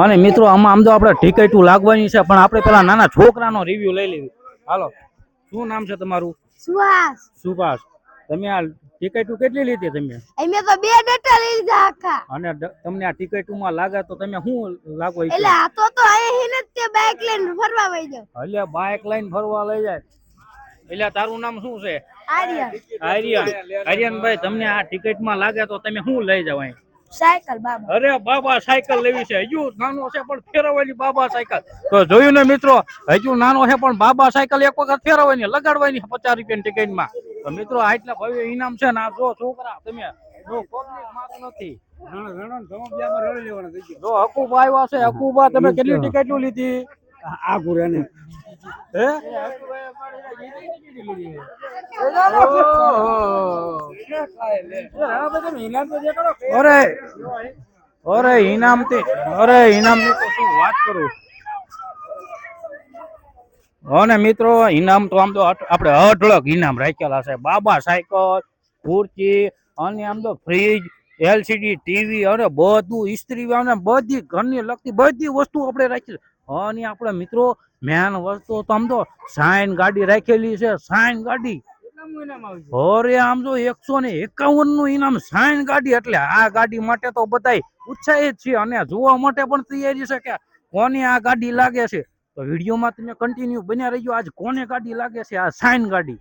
અને મિત્રો આમ તો આપણે ટિકિટો લાગવાની છે, પણ આપણે પેલા નાના છોકરાનો રિવ્યુ લઈ લેવી. હાલો, શું નામ છે તમારું? સુહાસ. સુભાષ, તમે આ ટિકિટો કેટલી લીધી તમે? અમે તો 2 ડટા લઈ લીધા આખા. અને તમને આ ટિકિટોમાં લાગે તો તમે શું લાગો? એટલે આ તો અહીં ને તે બાઇક લઈને ફરવા વઈ જાવ. એટલે બાઇક લઈને ફરવા લઈ જાય. એટલે તારું નામ શું છે? આર્યન. આર્યનભાઈ, તમને આ ટિકિટમાં લાગે તો તમે શું લઈ જાવ? અહીં સાયકલ બાબા. અરે બાબા સાયકલ લેવી છે. હજુ નાનો છે પણ ફેરવવાની બાબા સાયકલ. તો જોયું ને મિત્રો, હજુ નાનો છે પણ બાબા સાયકલ એક વખત ફેરવવાની, લગાડવાની 50 રૂપિયાની ટિકિટમાં. તો મિત્રો આટલા ભવ્ય ઇનામ છે ને, આ જો છોકરા તમે જો પબ્લિક માત નથી. જો હકુબા આવ્યા છે. હકુબા, તમે કેટલી ટિકિટ લીધી? આ ગુરાને હે અરે ઇનામ થી તો શું વાત કરું. અને મિત્રો ઇનામ તો આમ તો આપણે અઢળક ઇનામ રાખેલા છે. બાબા સાયકલ, ખુરચી, અને આમ તો ફ્રીજ, LCD ટીવી, અને બધું ઇસ્ત્રી, અને બધી ઘરની લગતી બધી વસ્તુ આપણે રાખી. અને આપણે મિત્રો મેન વસ્તુ તો આમ તો સાઈન ગાડી રાખેલી છે. સાઈન ગાડી અરે આમ તો 151 નું ઇનામ સાઈન ગાડી. એટલે આ ગાડી માટે તો બધા ઉત્સાહિત છે, અને જોવા માટે પણ તૈયારી છે કે કોને આ ગાડી લાગે છે. તો વિડીયોમાં તમે કન્ટિન્યુ બન્યા રહીજો. આજ કોને ગાડી લાગે છે આ સાઈન ગાડી.